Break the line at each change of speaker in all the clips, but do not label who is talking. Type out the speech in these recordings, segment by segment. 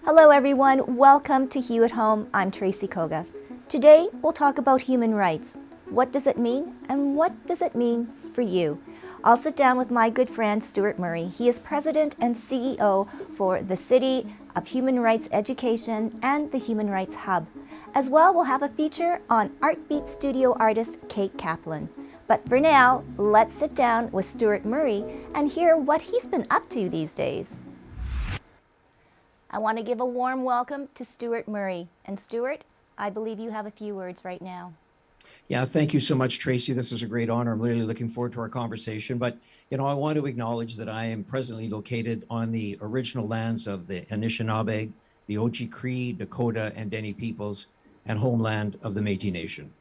Hello everyone, welcome to Hue at Home. I'm Tracy Koga. Today we'll talk about human rights. What does it mean and what does it mean for you? I'll sit down with my good friend Stuart Murray. He is President and CEO for the City of Human Rights Education and the Human Rights Hub. As well, we'll have a feature on Artbeat Studio artist Kate Kaplun. But for now, let's sit down with Stuart Murray and hear what he's been up to these days. I want to give a warm welcome to Stuart Murray. And Stuart, I believe you have a few words right now.
Yeah, thank you so much, Tracy. This is a great honor. I'm really looking forward to our conversation. But, I want to acknowledge that I am presently located on the original lands of the Anishinaabe, the Oji-Cree, Dakota, and Dene peoples, and homeland of the Métis Nation.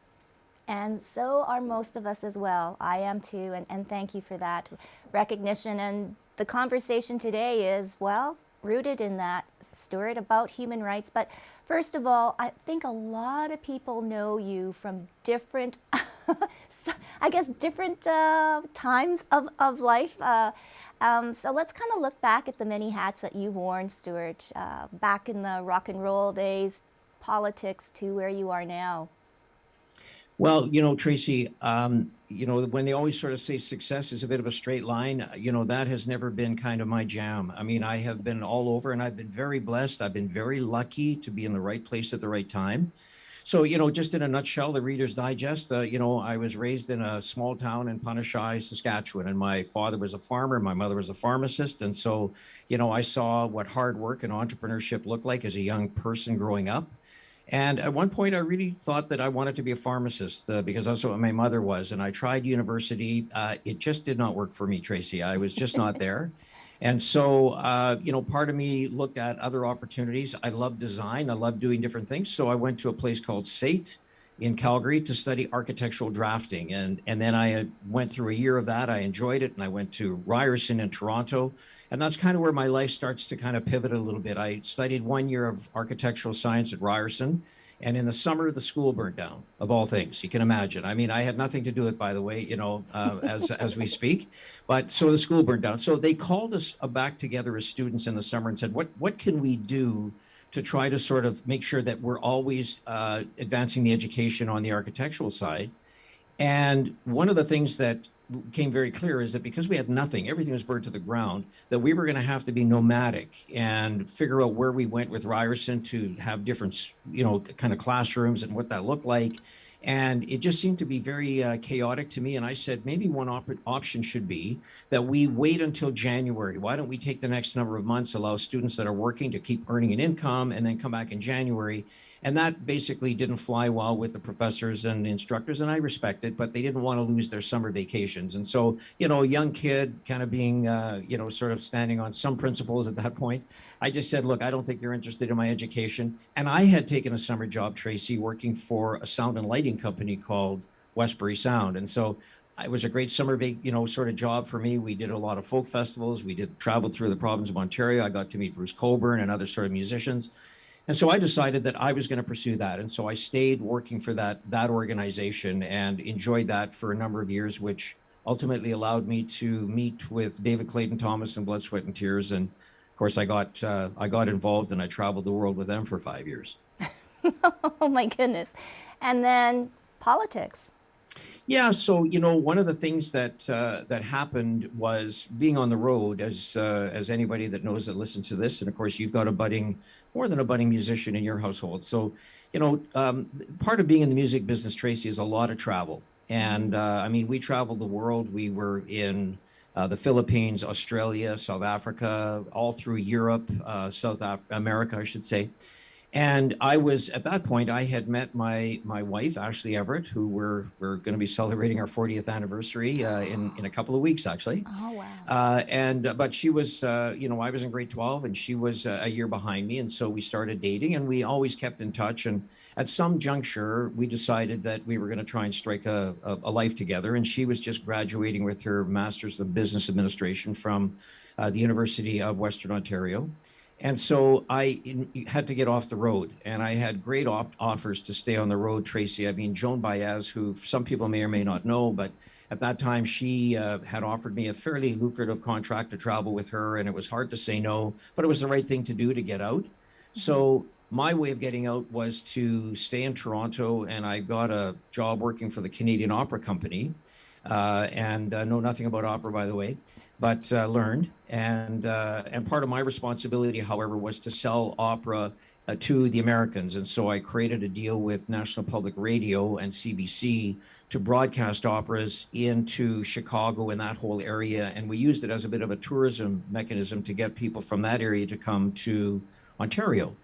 And so are most of us as well. I am too, and thank you for that recognition. And the conversation today is, well, rooted in that, Stuart, about human rights. But first of all, I think a lot of people know you from different, different times of life. So let's kind of look back at the many hats that you've worn, Stuart, back in the rock and roll days, politics, to where you are now.
Well, Tracy, when they always sort of say success is a bit of a straight line, that has never been kind of my jam. I mean, I have been all over and I've been very blessed. I've been very lucky to be in the right place at the right time. So, just in a nutshell, the Reader's Digest, I was raised in a small town in Punashai, Saskatchewan, and my father was a farmer. My mother was a pharmacist. And so, I saw what hard work and entrepreneurship looked like as a young person growing up. And at one point, I really thought that I wanted to be a pharmacist because that's what my mother was. And I tried university. It just did not work for me, Tracy. I was just not there. And so, part of me looked at other opportunities. I love design. I love doing different things. So I went to a place called SAIT in Calgary to study architectural drafting. And then I went through a year of that. I enjoyed it. And I went to Ryerson in Toronto. And that's kind of where my life starts to kind of pivot a little bit. I studied 1 year of architectural science at Ryerson. And in the summer, the school burnt down, of all things. You can imagine. I mean, I had nothing to do with it, by the way, as we speak. But so the school burnt down. So they called us back together as students in the summer and said, what can we do to try to sort of make sure that we're always advancing the education on the architectural side? And one of the things that became very clear is that because we had nothing, everything was burned to the ground, that we were going to have to be nomadic and figure out where we went with Ryerson to have different, kind of classrooms and what that looked like. And it just seemed to be very chaotic to me. And I said, maybe one option should be that we wait until January. Why don't we take the next number of months, allow students that are working to keep earning an income, and then come back in January. And that basically didn't fly well with the professors and the instructors, and I respect it, but they didn't want to lose their summer vacations. And so, a young kid kind of being, sort of standing on some principles at that point, I just said, look, I don't think you're interested in my education. And I had taken a summer job, Tracy, working for a sound and lighting company called Westbury Sound. And so it was a great summer, sort of job for me. We did a lot of folk festivals. We traveled through the province of Ontario. I got to meet Bruce Cockburn and other sort of musicians. And so I decided that I was going to pursue that. And so I stayed working for that organization and enjoyed that for a number of years, which ultimately allowed me to meet with David Clayton Thomas and Blood, Sweat and Tears. And of course, I got involved and I traveled the world with them for 5 years.
Oh my goodness. And then politics.
Yeah, so one of the things that happened was being on the road, as anybody that knows that listens to this, and of course you've got more than a budding musician in your household. So, part of being in the music business, Tracy, is a lot of travel. And I mean, we traveled the world. We were in the Philippines, Australia, South Africa, all through Europe, America, I should say. And I was, at that point, I had met my wife, Ashley Everett, who we're going to be celebrating our 40th anniversary in a couple of weeks, actually.
Oh, wow.
But she was, I was in grade 12 and she was a year behind me. And so we started dating and we always kept in touch. And at some juncture, we decided that we were going to try and strike a life together. And she was just graduating with her Master's of Business Administration from the University of Western Ontario. And so I had to get off the road, and I had great offers to stay on the road, Tracy. I mean, Joan Baez, who some people may or may not know, but at that time she had offered me a fairly lucrative contract to travel with her, and it was hard to say no, but it was the right thing to do to get out. So my way of getting out was to stay in Toronto, and I got a job working for the Canadian Opera Company, and know nothing about opera, by the way, but learned. And part of my responsibility, however, was to sell opera to the Americans. And so I created a deal with National Public Radio and CBC to broadcast operas into Chicago and that whole area. And we used it as a bit of a tourism mechanism to get people from that area to come to Ontario.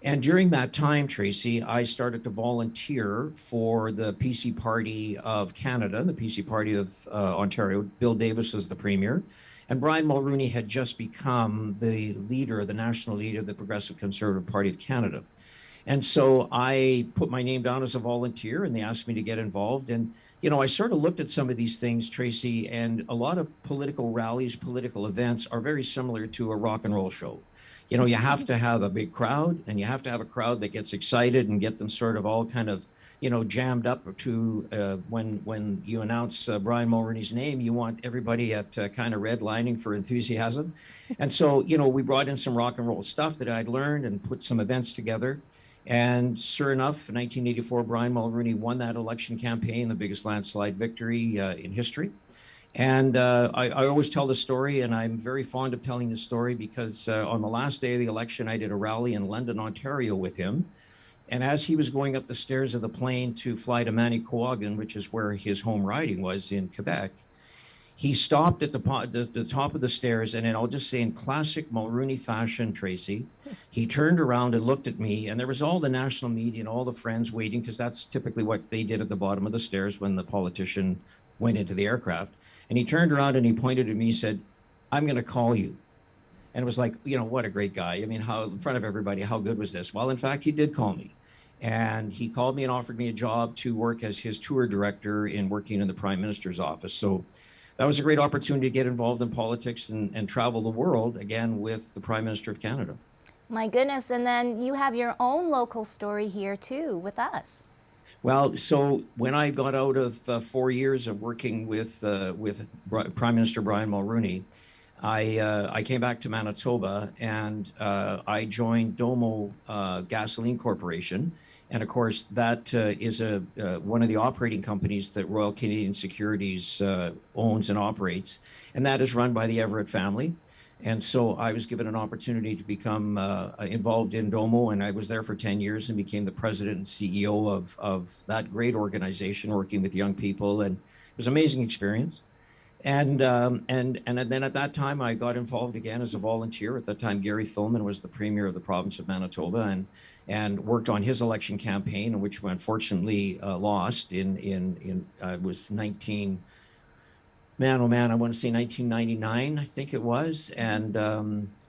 And during that time, Tracy, I started to volunteer for the PC Party of Canada, the PC Party of Ontario. Bill Davis was the premier. And Brian Mulroney had just become the leader, the national leader of the Progressive Conservative Party of Canada. And so I put my name down as a volunteer, and they asked me to get involved. And, you know, I sort of looked at some of these things, Tracy, and a lot of political rallies, political events are very similar to a rock and roll show. You know, you have to have a big crowd, and you have to have a crowd that gets excited and get them sort of all kind of, you know, jammed up to when you announce Brian Mulroney's name, you want everybody at kind of redlining for enthusiasm. And so, you know, we brought in some rock and roll stuff that I'd learned and put some events together. And sure enough, in 1984, Brian Mulroney won that election campaign, the biggest landslide victory in history. And I always tell the story, and I'm very fond of telling the story because on the last day of the election, I did a rally in London, Ontario with him. And as he was going up the stairs of the plane to fly to Manicouagan, which is where his home riding was in Quebec, he stopped at the top of the stairs, and then I'll just say in classic Mulroney fashion, Tracy, he turned around and looked at me, and there was all the national media and all the friends waiting, because that's typically what they did at the bottom of the stairs when the politician went into the aircraft. And he turned around and he pointed at me, said, "I'm going to call you." And it was like, you know, what a great guy. I mean, how in front of everybody, how good was this? Well, in fact, he did call me. And he called me and offered me a job to work as his tour director in working in the Prime Minister's office. So that was a great opportunity to get involved in politics and travel the world, again, with the Prime Minister of Canada.
My goodness, and then you have your own local story here too with us.
Well, so when I got out of 4 years of working with Prime Minister Brian Mulroney, I came back to Manitoba, and I joined Domo Gasoline Corporation. And of course, that is one of the operating companies that Royal Canadian Securities owns and operates. And that is run by the Everett family. And so I was given an opportunity to become involved in Domo, and I was there for 10 years and became the president and CEO of that great organization, working with young people. And it was an amazing experience. And then at that time, I got involved again as a volunteer. At that time, Gary Filmon was the premier of the province of Manitoba, and worked on his election campaign, which we unfortunately lost in was 19. Man, oh man, I want to say 1999, I think it was. And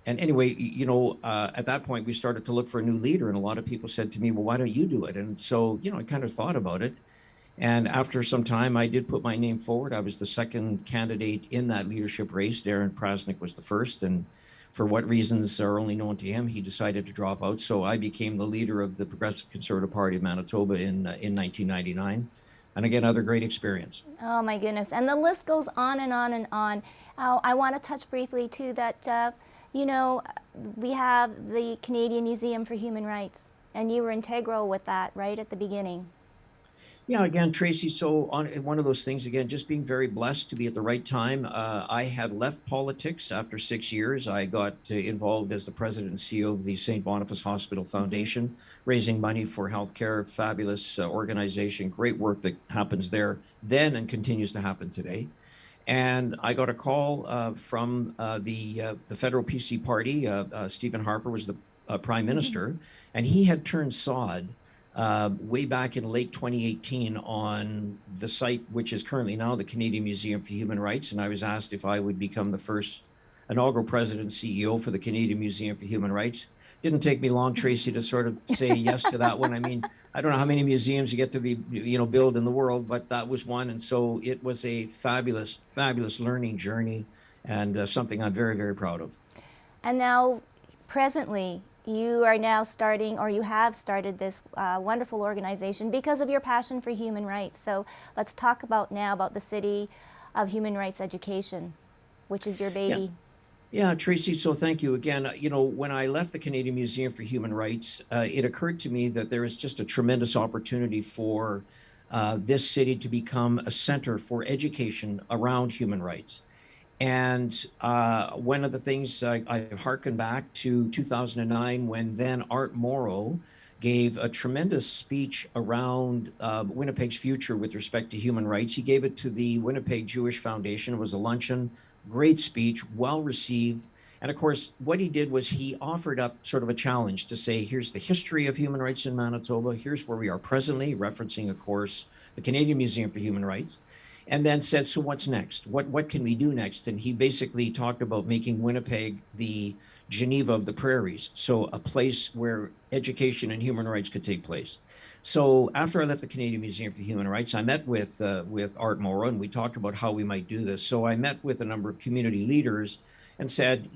anyway, you know, at that point, we started to look for a new leader, and a lot of people said to me, "Well, why don't you do it?" And so, you know, I kind of thought about it. And after some time, I did put my name forward. I was the second candidate in that leadership race. Darren Prasnick was the first, and for what reasons are only known to him, he decided to drop out. So I became the leader of the Progressive Conservative Party of Manitoba in 1999. And again, another great experience.
Oh my goodness, and the list goes on and on and on. I want to touch briefly too that, you know, we have the Canadian Museum for Human Rights, and you were integral with that right at the beginning.
Yeah, again, Tracy, so on one of those things, again, just being very blessed to be at the right time. I had left politics after 6 years. I got involved as the president and CEO of the St. Boniface Hospital Foundation, raising money for healthcare. Fabulous organization, great work that happens there then and continues to happen today. And I got a call from the federal PC party. Stephen Harper was the prime minister, and he had turned sod way back in late 2018 on the site, which is currently now the Canadian Museum for Human Rights. And I was asked if I would become the first inaugural president and CEO for the Canadian Museum for Human Rights. Didn't take me long, Tracy, to sort of say yes to that one. I mean, I don't know how many museums you get to be, you know, build in the world, but that was one. And so it was a fabulous, fabulous learning journey, and something I'm very, very proud of.
And now, presently, you are now starting, or you have started this wonderful organization because of your passion for human rights. So let's talk about now about the City of Human Rights Education, which is your baby.
Yeah, Tracy, so thank you again. When I left the Canadian Museum for Human Rights, it occurred to me that there is just a tremendous opportunity for this city to become a center for education around human rights. And one of the things I hearken back to 2009 when then Art Morrow gave a tremendous speech around Winnipeg's future with respect to human rights. He gave it to the Winnipeg Jewish Foundation. It was a luncheon, great speech, well received. And of course, what he did was he offered up sort of a challenge to say, here's the history of human rights in Manitoba. Here's where we are presently, referencing, of course, the Canadian Museum for Human Rights, and then said, so what's next? What can we do next? And he basically talked about making Winnipeg the Geneva of the prairies, so a place where education and human rights could take place. So after I left the Canadian Museum for Human Rights, I met with Art Morrow, and we talked about how we might do this. So I met with a number of community leaders and said,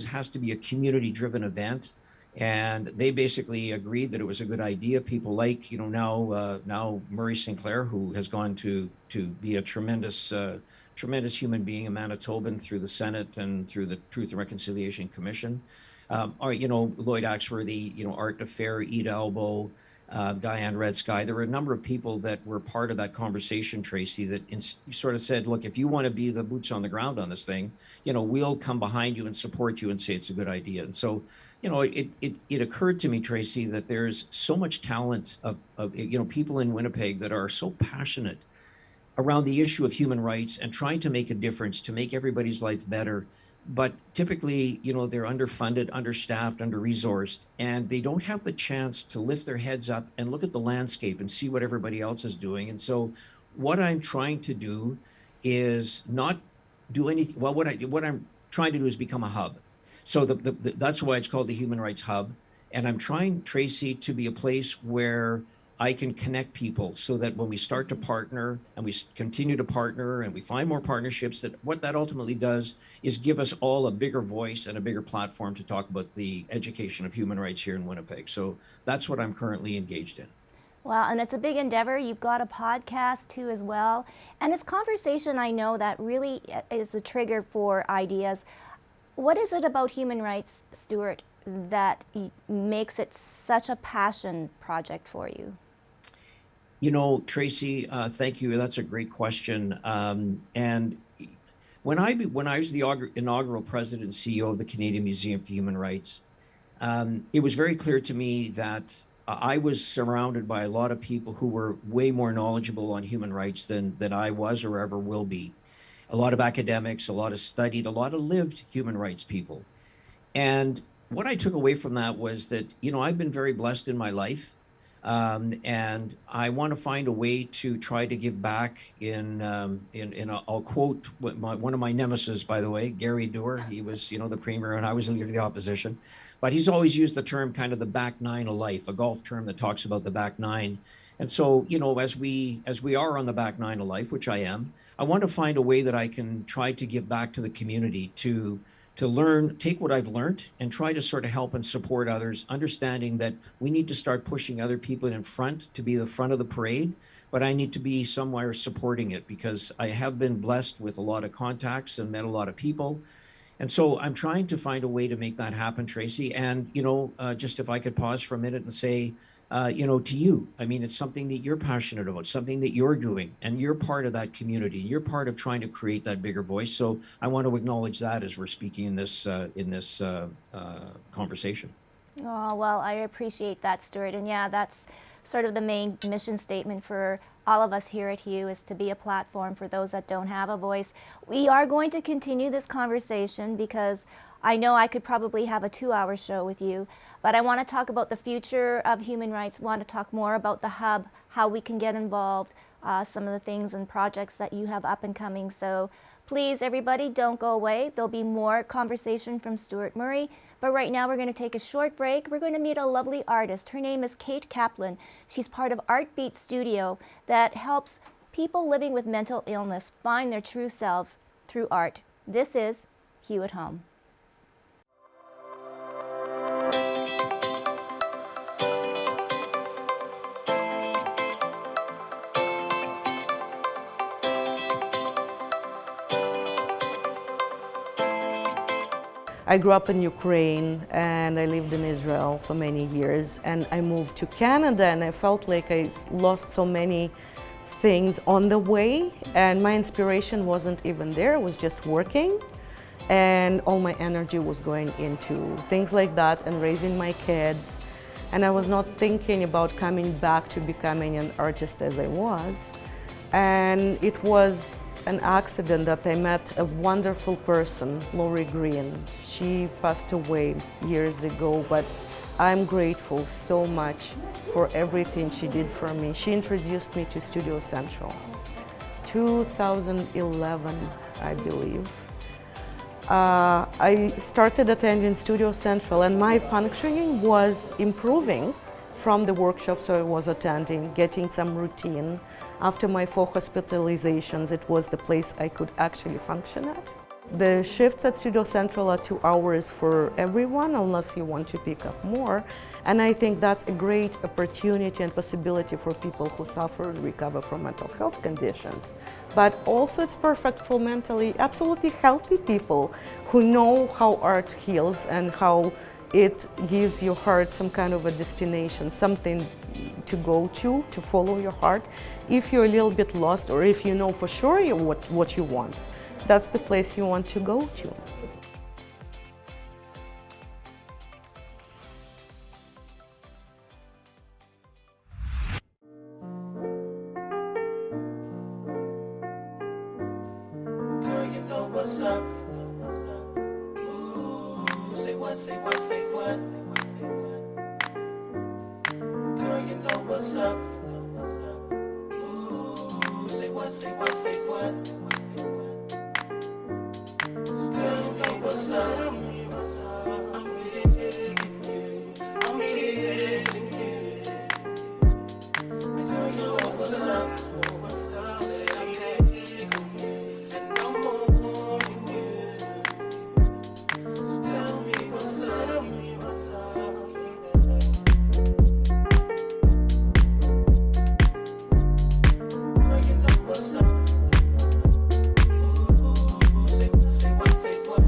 has to be a community-driven event. And they basically agreed that it was a good idea. People like, now Murray Sinclair, who has gone to be a tremendous human being, a Manitoban through the Senate and through the Truth and Reconciliation Commission. Or, Lloyd Axworthy, Art DeFair, Eda Elbow, Diane Red Sky. There were a number of people that were part of that conversation, Tracy, that sort of said, look, if you want to be the boots on the ground on this thing, we'll come behind you and support you and say it's a good idea. And so, it occurred to me, Tracy, that there's so much talent of people in Winnipeg that are so passionate around the issue of human rights and trying to make a difference, to make everybody's life better. But typically, they're underfunded, understaffed, under-resourced, and they don't have the chance to lift their heads up and look at the landscape and see what everybody else is doing. And so what I'm trying to do is not do anything. Well, what I'm trying to do is become a hub. So that's why it's called the Human Rights Hub. And I'm trying, Tracy, to be a place where I can connect people so that when we start to partner and we continue to partner and we find more partnerships, that what that ultimately does is give us all a bigger voice and a bigger platform to talk about the education of human rights here in Winnipeg. So that's what I'm currently engaged in.
Well, and it's a big endeavor. You've got a podcast too as well. And this conversation, I know that really is the trigger for ideas. What is it about human rights, Stuart, that makes it such a passion project for you?
Tracy, thank you. That's a great question. And when I was the inaugural president and CEO of the Canadian Museum for Human Rights, it was very clear to me that I was surrounded by a lot of people who were way more knowledgeable on human rights than I was or ever will be. A lot of academics, a lot of studied, a lot of lived human rights people. And what I took away from that was that, I've been very blessed in my life. And I want to find a way to try to give back I'll quote one of my nemesis, by the way, Gary Doer. He was, the premier and I was leader of the opposition, but he's always used the term kind of the back nine of life, a golf term that talks about the back nine. And so, as we are on the back nine of life, which I am, I want to find a way that I can try to give back to the community, to learn, take what I've learned and try to sort of help and support others, understanding that we need to start pushing other people in front to be the front of the parade, but I need to be somewhere supporting it because I have been blessed with a lot of contacts and met a lot of people. And so I'm trying to find a way to make that happen, Tracy. And, just if I could pause for a minute and say, to you, I mean, it's something that you're passionate about, something that you're doing, and you're part of that community. You're part of trying to create that bigger voice. So I want to acknowledge that as we're speaking in this conversation.
Oh, well, I appreciate that, Stuart. And yeah, that's sort of the main mission statement for all of us here at Hue, is to be a platform for those that don't have a voice. We are going to continue this conversation because I know I could probably have a 2-hour show with you, but I want to talk about the future of human rights, want to talk more about the hub, how we can get involved, some of the things and projects that you have up and coming. So please, everybody, don't go away. There'll be more conversation from Stuart Murray, but right now we're going to take a short break. We're going to meet a lovely artist. Her name is Kate Kaplun. She's part of Artbeat Studio that helps people living with mental illness find their true selves through art. This is Hue at Home.
I grew up in Ukraine and I lived in Israel for many years, and I moved to Canada and I felt like I lost so many things on the way, and my inspiration wasn't even there. It was just working, and all my energy was going into things like that and raising my kids, and I was not thinking about coming back to becoming an artist as I was. And it was an accident that I met a wonderful person, Lori Green. She passed away years ago, but I'm grateful so much for everything she did for me. She introduced me to Studio Central, 2011, I believe. I started attending Studio Central and my functioning was improving from the workshops I was attending, getting some routine. After my 4 hospitalizations, it was the place I could actually function at. The shifts at Studio Central are 2 hours for everyone, unless you want to pick up more. And I think that's a great opportunity and possibility for people who suffer and recover from mental health conditions. But also it's perfect for mentally absolutely healthy people who know how art heals and how it gives your heart some kind of a destination, something to go to follow your heart. If you're a little bit lost, or if you know for sure what you want, that's the place you want to go to.
Girl, you know what's up. Ooh, say what, say what, say what. Girl, you know what's up. Ooh, say what, say what, say what. So tell me what's up. I'm feeling you. I'm feeling you. Girl, you know what's up. Say I'm feeling you. And I'm holding you. So tell me what's up. Girl, you know what's up. Ooh, say what, say what, say what.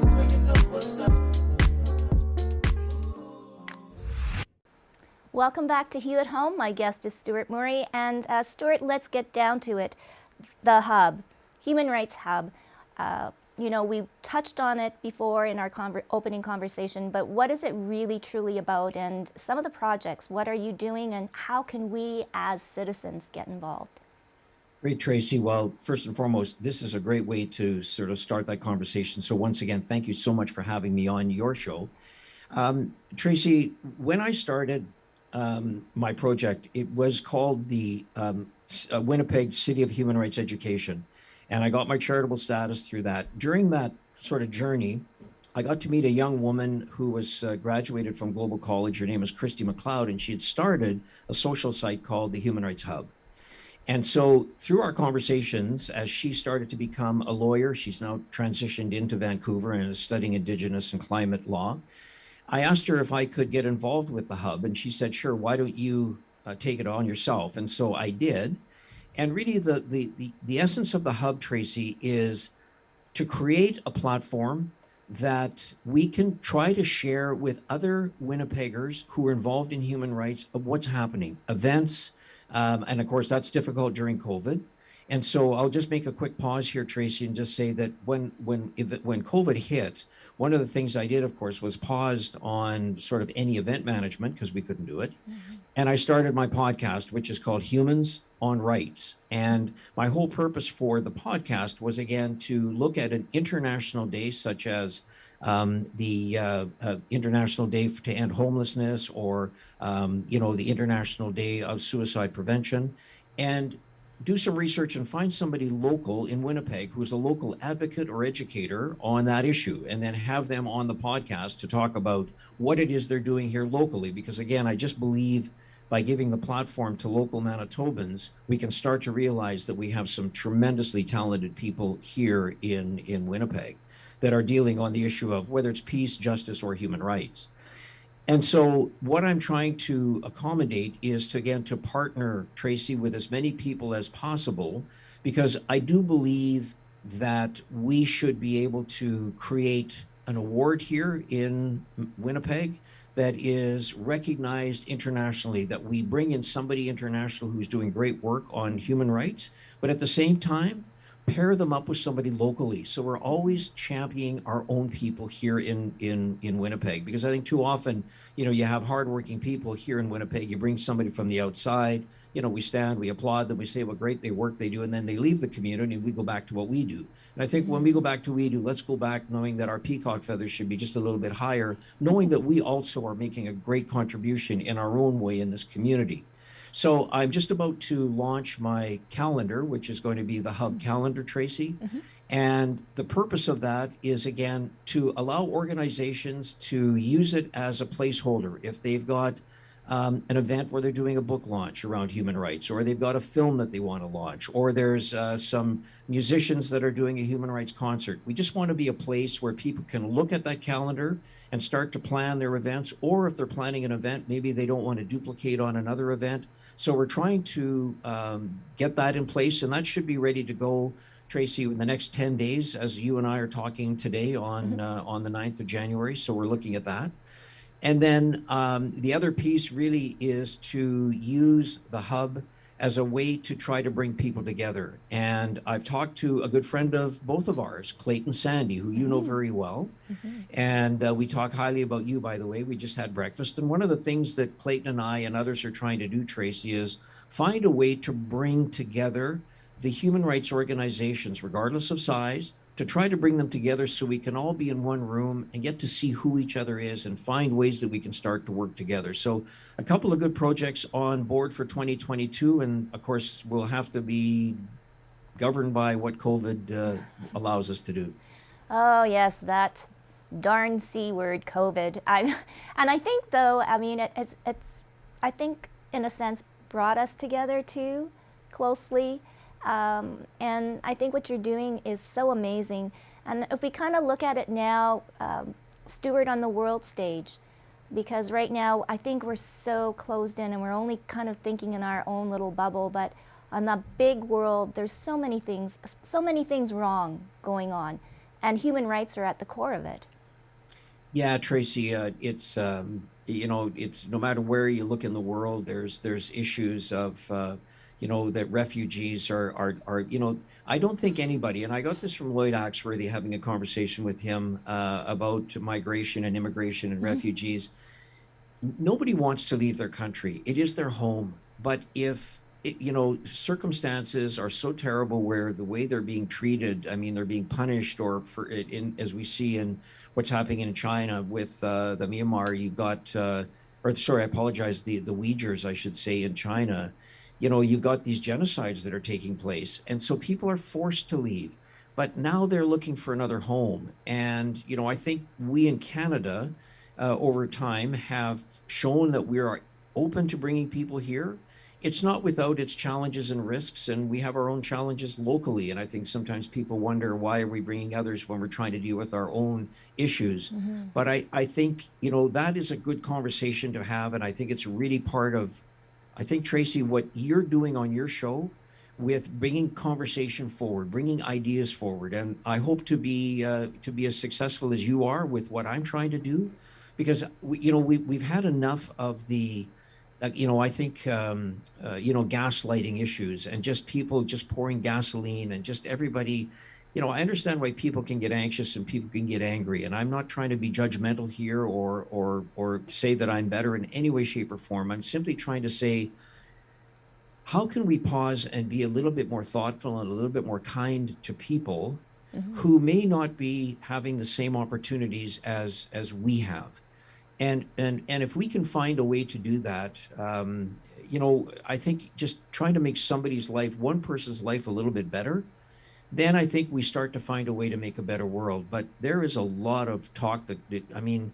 Girl, you know what's up.
Welcome back to Hue at Home. My guest is Stuart Murray. And Stuart, let's get down to it. The Hub, Human Rights Hub. We touched on it before in our opening conversation, but what is it really truly about? And some of the projects, what are you doing and how can we as citizens get involved?
Great, Tracy. Well, first and foremost, this is a great way to sort of start that conversation. So once again, thank you so much for having me on your show. Tracy, when I started my project, it was called the Winnipeg City of Human Rights Education. And I got my charitable status through that. During that sort of journey, I got to meet a young woman who was graduated from Global College. Her name is Christy McLeod, and she had started a social site called the Human Rights Hub. And so through our conversations, as she started to become a lawyer, she's now transitioned into Vancouver and is studying Indigenous and climate law. I asked her if I could get involved with the Hub, and she said, sure, why don't you take it on yourself? And so I did. And really the essence of the Hub, Tracy, is to create a platform that we can try to share with other Winnipeggers who are involved in human rights of what's happening, events, and of course that's difficult during COVID. And so I'll just make a quick pause here, Tracy, and just say that when COVID hit, one of the things I did, of course, was paused on sort of any event management because we couldn't do it. Mm-hmm. And I started my podcast, which is called Humans on Rights. And my whole purpose for the podcast was, again, to look at an international day such as the International Day to End Homelessness, or, the International Day of Suicide Prevention, and do some research and find somebody local in Winnipeg who's a local advocate or educator on that issue, and then have them on the podcast to talk about what it is they're doing here locally. Because again, I just believe by giving the platform to local Manitobans, we can start to realize that we have some tremendously talented people here in Winnipeg that are dealing on the issue of whether it's peace, justice, or human rights. And so what I'm trying to accommodate is to partner, Tracy, with as many people as possible, because I do believe that we should be able to create an award here in Winnipeg that is recognized internationally, that we bring in somebody international who's doing great work on human rights, but at the same time, pair them up with somebody locally. So we're always championing our own people here in Winnipeg, because I think too often, you have hardworking people here in Winnipeg. You bring somebody from the outside, we stand, we applaud them, we say what great work they do, and then they leave the community and we go back to what we do. And I think when we go back to what we do, let's go back knowing that our peacock feathers should be just a little bit higher, knowing that we also are making a great contribution in our own way in this community. So I'm just about to launch my calendar, which is going to be the Hub calendar, Tracy. And the purpose of that is, again, to allow organizations to use it as a placeholder. If they've got an event where they're doing a book launch around human rights, or they've got a film that they want to launch, or there's some musicians that are doing a human rights concert. We just want to be a place where people can look at that calendar and start to plan their events. Or if they're planning an event, maybe they don't want to duplicate on another event. So we're trying to get that in place, and that should be ready to go, Tracy, in the next 10 days, as you and I are talking today on the 9th of January. So we're looking at that. And then the other piece really is to use the Hub as a way to try to bring people together. And I've talked to a good friend of both of ours, Clayton Sandy, who you know very well. And we talk highly about you, by the way. We just had breakfast. And one of the things that Clayton and I and others are trying to do, Tracy, is find a way to bring together the human rights organizations, regardless of size, to try to bring them together so we can all be in one room and get to see who each other is and find ways that we can start to work together. So a couple of good projects on board for 2022. And of course, we'll have to be governed by what COVID allows us to do.
Oh, yes, that darn C word, COVID. And I think, though, I mean, it's I think, in a sense, brought us together, too, closely. And I think what you're doing is so amazing. And if we kind of look at it now, Stuart, on the world stage, because right now I think we're so closed in and we're only kind of thinking in our own little bubble, but on the big world, there's so many things wrong going on, and human rights are at the core of it.
Yeah, Tracy, it's it's no matter where you look in the world, there's issues of that refugees are I don't think anybody, and I got this from Lloyd Axworthy having a conversation with him about migration and immigration and refugees. Nobody wants to leave their country. It is their home. But if circumstances are so terrible where the way they're being treated, I mean, they're being punished, or as we see in what's happening in China with the Myanmar, you've got, the Uyghurs, I should say, in China. You've got these genocides that are taking place. And so people are forced to leave. But now they're looking for another home. And, I think we in Canada, over time, have shown that we are open to bringing people here. It's not without its challenges and risks, and we have our own challenges locally. And I think sometimes people wonder, why are we bringing others when we're trying to deal with our own issues? But I think, that is a good conversation to have. And I think it's really part of, I think, Tracy, what you're doing on your show with bringing conversation forward, bringing ideas forward. And I hope to be as successful as you are with what I'm trying to do, because we've had enough of the, I think, gaslighting issues and just people just pouring gasoline and just everybody. I understand why people can get anxious and people can get angry, and I'm not trying to be judgmental here or say that I'm better in any way, shape, or form. I'm simply trying to say, how can we pause and be a little bit more thoughtful and a little bit more kind to people who may not be having the same opportunities as we have? And if we can find a way to do that, I think just trying to make somebody's life, one person's life, a little bit better, then I think we start to find a way to make a better world. But there is a lot of talk that I mean,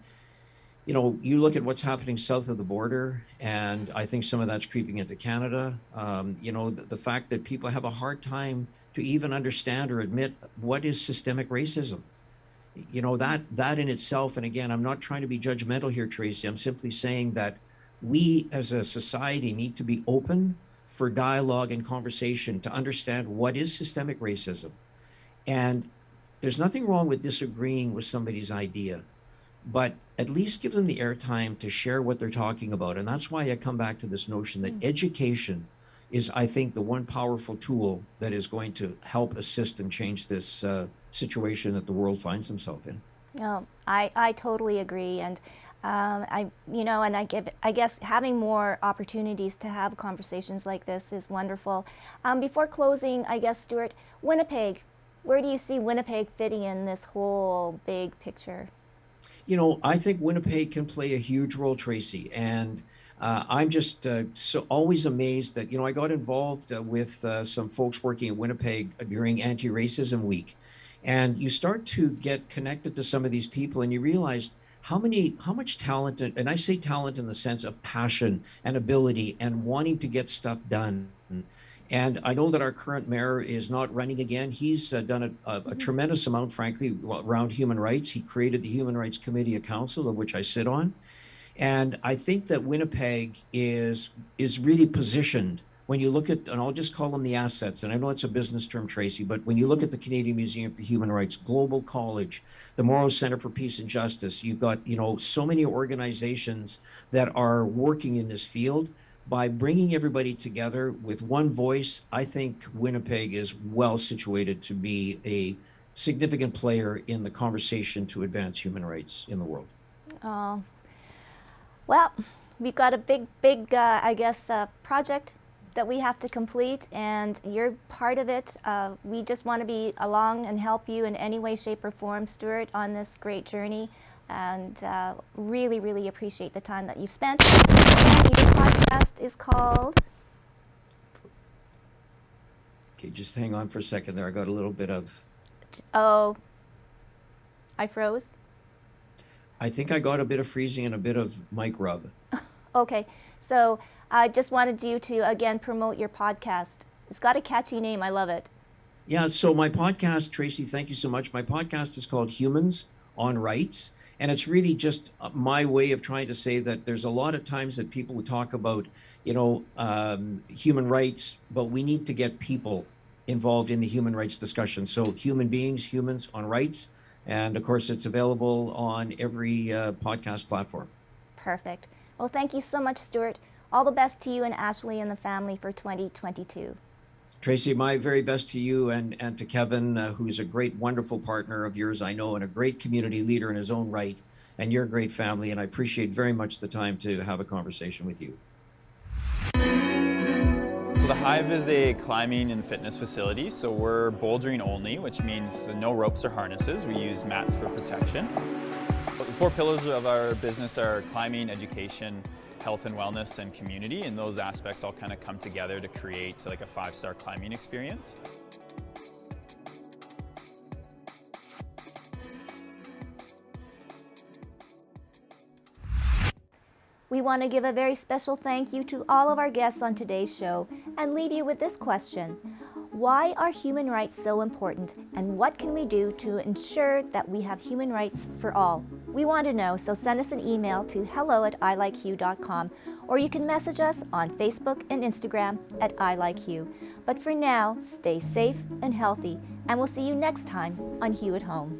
you look at what's happening south of the border, and I think some of that's creeping into Canada. The fact that people have a hard time to even understand or admit what is systemic racism. That in itself, and again, I'm not trying to be judgmental here, Tracy. I'm simply saying that we as a society need to be open for dialogue and conversation to understand what is systemic racism. And there's nothing wrong with disagreeing with somebody's idea, but at least give them the airtime to share what they're talking about. And that's why I come back to this notion that education is, I think, the one powerful tool that is going to help assist and change this situation that the world finds itself in.
No, I totally agree, and I guess having more opportunities to have conversations like this is wonderful. Before closing, I guess, Stuart, Winnipeg, where do you see Winnipeg fitting in this whole big picture?
You know, I think Winnipeg can play a huge role, Tracy, and I'm just so always amazed that, you know, I got involved with some folks working in Winnipeg during Anti-Racism Week. And you start to get connected to some of these people and you realize how much talent, and I say talent in the sense of passion and ability and wanting to get stuff done. And I know that our current mayor is not running again. He's done a tremendous amount, frankly, around human rights. He created the Human Rights Committee of Council, of which I sit on. And I think that Winnipeg is really positioned when you look at, and I'll just call them the assets, and I know it's a business term, Tracy, but when you look at the Canadian Museum for Human Rights, Global College, the Morrow Center for Peace and Justice, you've got, you know, so many organizations that are working in this field. By bringing everybody together with one voice, I think Winnipeg is well situated to be a significant player in the conversation to advance human rights in the world.
Oh, well, we've got a big, I guess, project that we have to complete, and you're part of it. We just want to be along and help you in any way, shape, or form, Stuart, on this great journey. And really, really appreciate the time that you've spent. And your podcast is called?
Okay, just hang on for a second there. I got a little bit of...
Oh, I froze?
I think I got a bit of freezing and a bit of mic rub.
Okay, so I just wanted you to, again, promote your podcast. It's got a catchy name. I love it.
Yeah, so my podcast, Tracy, thank you so much. My podcast is called Humans on Rights. And it's really just my way of trying to say that there's a lot of times that people would talk about, you know, human rights, but we need to get people involved in the human rights discussion. So human beings, humans on rights. And of course, it's available on every podcast platform.
Perfect. Well, thank you so much, Stuart. All the best to you and Ashley and the family for 2022.
Tracy, my very best to you and to Kevin, who's a great, wonderful partner of yours, I know, and a great community leader in his own right, and you're a great family, and I appreciate very much the time to have a conversation with you.
So the Hive is a climbing and fitness facility, so we're bouldering only, which means no ropes or harnesses. We use mats for protection. The 4 pillars of our business are climbing, education, health and wellness, and community, and those aspects all kind of come together to create like a 5-star climbing experience.
We want to give a very special thank you to all of our guests on today's show and leave you with this question. Why are human rights so important, and what can we do to ensure that we have human rights for all? We want to know, so send us an email to hello@ilikehue.com, or you can message us on Facebook and Instagram at iLikeHue. But for now, stay safe and healthy, and we'll see you next time on Hue at Home.